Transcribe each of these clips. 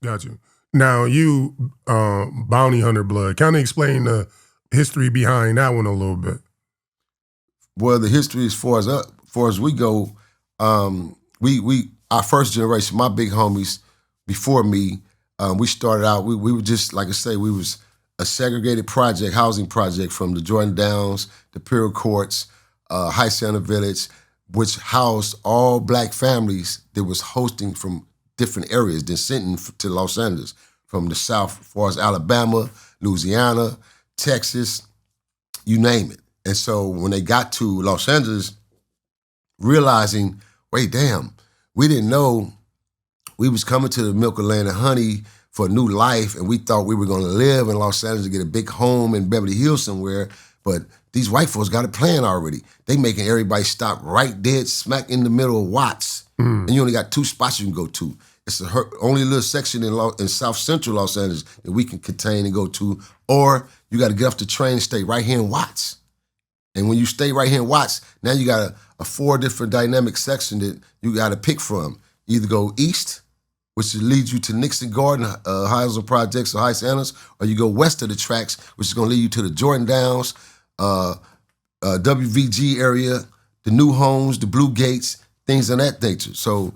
Got you. Now you, bounty hunter blood. Kind of explain the history behind that one a little bit. Well, the history as far as we go, we our first generation, my big homies before me, we started out. We were just like I say, we was a segregated project, housing project from the Jordan Downs, the Imperial Courts, High Center Village, which housed all black families that was hosting from different areas, descending to Los Angeles, from the South, as far as Alabama, Louisiana, Texas, you name it. And so when they got to Los Angeles, realizing, wait, damn, we didn't know we was coming to the milk of land and honey for a new life, and we thought we were gonna live in Los Angeles, get a big home in Beverly Hills somewhere, but these white folks got a plan already. They making everybody stop right dead smack in the middle of Watts. And you only got 2 spots you can go to. It's the only little section in South Central Los Angeles that we can contain and go to, or you gotta get off the train and stay right here in Watts. And when you stay right here in Watts, now you got a 4 different dynamic section that you gotta pick from. Either go east, which leads you to Nixon Garden, housing projects or High Centers, or you go west of the tracks, which is gonna lead you to the Jordan Downs, WVG area, the new homes, the Blue Gates, things of that nature. So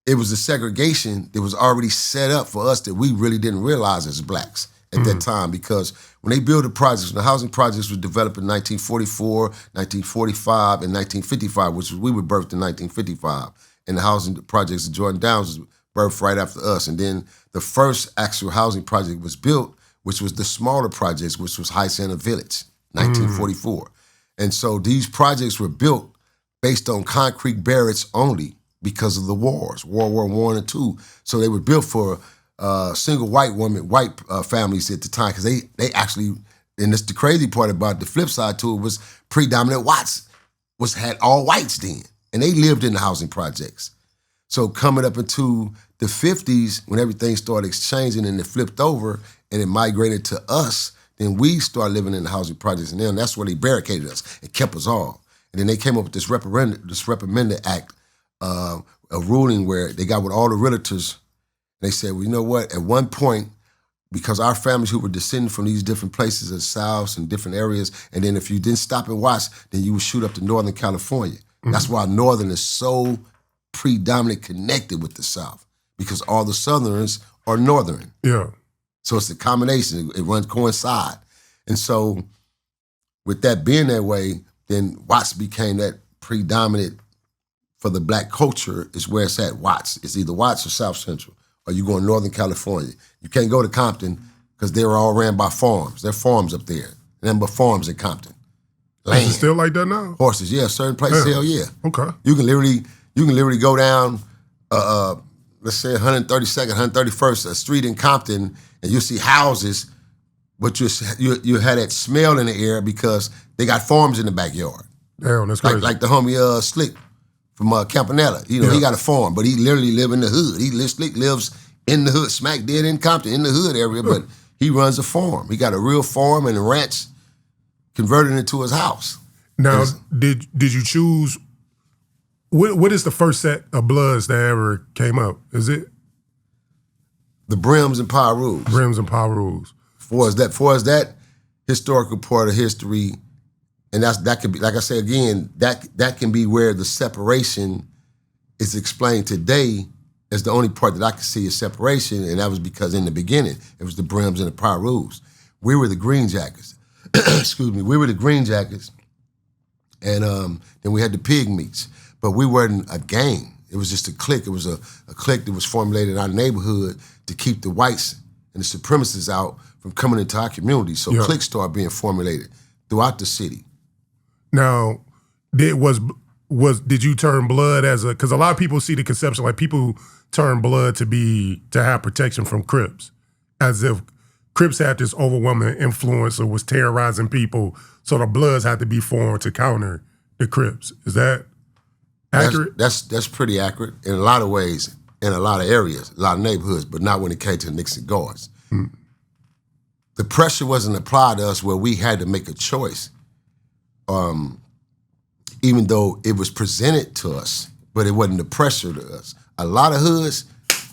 it was a segregation that was already set up for us that we really didn't realize as blacks at that time, because when they built the projects, when the housing projects were developed in 1944, 1945, and 1955, which we were birthed in 1955, and the housing projects of Jordan Downs was birthed right after us. And then the first actual housing project was built, which was the smaller projects, which was High Center Village, 1944. And so these projects were built based on concrete barracks only because of the wars, World War I and II. So they were built for single white families at the time, because they actually, and that's the crazy part about the flip side to it, was predominant Watts had all whites then, and they lived in the housing projects. So coming up into the 50s, when everything started exchanging and it flipped over and it migrated to us, then we started living in the housing projects, and then that's where they barricaded us and kept us all. And then they came up with this Reprimand Act, a ruling where they got with all the realtors. They said, well, you know what? At one point, because our families who were descending from these different places in the South and different areas, and then if you didn't stop and watch, then you would shoot up to Northern California. That's why Northern is so predominantly connected with the South, because all the Southerners are Northern. Yeah. So it's a combination. It runs coincide. And so with that being that way, then Watts became that predominant for the black culture is where it's at, Watts. It's either Watts or South Central, or you go in Northern California. You can't go to Compton because they were all ran by farms. There are farms up there. Nothing but farms in Compton. Land. Is it still like that now? Horses, yeah. Certain places, hell yeah. Okay. You can literally go down, let's say 132nd, 131st street in Compton, and you'll see houses, but you had that smell in the air because they got farms in the backyard. Damn, that's crazy. Like the homie Slick from Campanella. You know, he got a farm, but he literally live in the hood. Slick lives in the hood, smack dead in Compton, in the hood area, but he runs a farm. He got a real farm and a ranch converted into his house. Now, did you choose, what is the first set of Bloods that ever came up? Is it? The Brims and Pirus. Brims and Pirus. For us that historical part of history, and that can be, like I say again, that can be where the separation is explained today as the only part that I can see is separation, and that was because in the beginning, it was the Brims and the Pirus. We were the Green Jackets. Excuse me, we were the Green Jackets, and then we had the Pygmies, but we weren't a gang. It was just a clique. It was a clique that was formulated in our neighborhood to keep the whites and the supremacists out from coming into our community. So cliques started being formulated throughout the city. Now, did you turn Blood as because a lot of people see the conception like people turn Blood to have protection from Crips, as if Crips had this overwhelming influence or was terrorizing people, so the Bloods had to be formed to counter the Crips. Is that accurate? That's pretty accurate in a lot of ways, in a lot of areas, a lot of neighborhoods, but not when it came to the Nixon Guards. The pressure wasn't applied to us where we had to make a choice. Even though it was presented to us but it wasn't the pressure to us. A lot of hoods,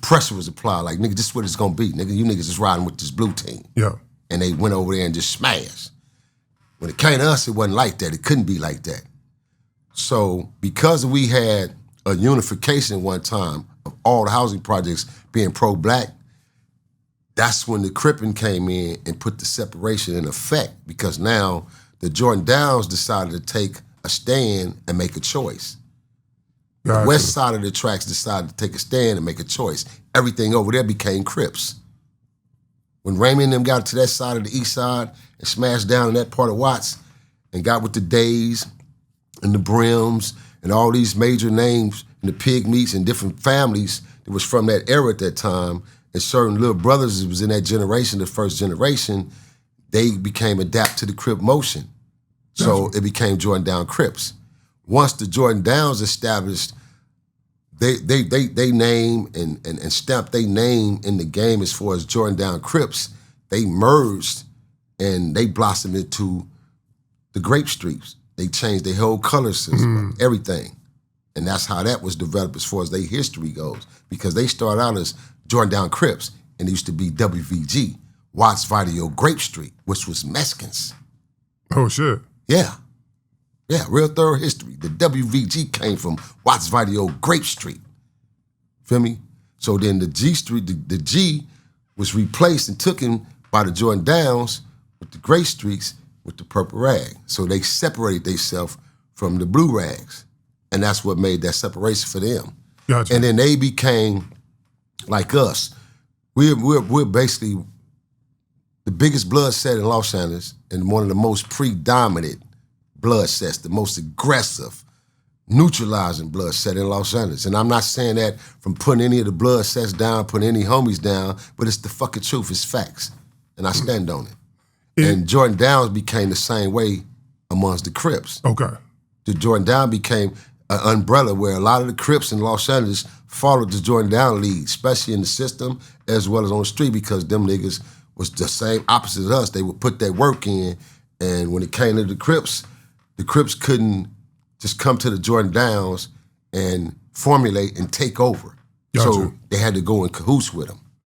pressure was applied. Like, nigga, this is what it's gonna be. Nigga, you niggas is riding with this blue team. Yeah. And they went over there and just smashed. When it came to us, it wasn't like that. It couldn't be like that. So because we had a unification one time of all the housing projects being pro-black, that's when the Crippin came in and put the separation in effect, because now the Jordan Downs decided to take a stand and make a choice. Gotcha. The west side of the tracks decided to take a stand and make a choice. Everything over there became Crips. When Raymond and them got to that side of the east side and smashed down in that part of Watts and got with the Days and the Brims and all these major names and the Pygmies and different families that was from that era at that time, and certain little brothers that was in that generation, the first generation, they became adapt to the Crip motion. So it became Jordan Down Crips. Once the Jordan Downs established, they name and stamped their name in the game as far as Jordan Down Crips, they merged and they blossomed into the Grape Streets. They changed their whole color system, everything. And that's how that was developed as far as their history goes. Because they started out as Jordan Down Crips, and it used to be WVG, Watts Video Grape Street, which was Mexicans. Oh, shit. Yeah. Yeah, real thorough history. The WVG came from Watts Video Grape Street. Feel me? So then the G Street, the G was replaced and taken by the Jordan Downs with the Grape Streets with the purple rag. So they separated themselves from the blue rags. And that's what made that separation for them. Gotcha. And then they became like us. We're basically the biggest blood set in Los Angeles and one of the most predominant blood sets, the most aggressive, neutralizing blood set in Los Angeles. And I'm not saying that from putting any of the blood sets down, putting any homies down, but it's the fucking truth, it's facts. And I stand on it. And Jordan Downs became the same way amongst the Crips. Okay. The Jordan Down became an umbrella where a lot of the Crips in Los Angeles followed the Jordan Down lead, especially in the system as well as on the street, because them niggas was the same opposite as us. They would put their work in, and when it came to the Crips couldn't just come to the Jordan Downs and formulate and take over. Gotcha. So they had to go in cahoots with them.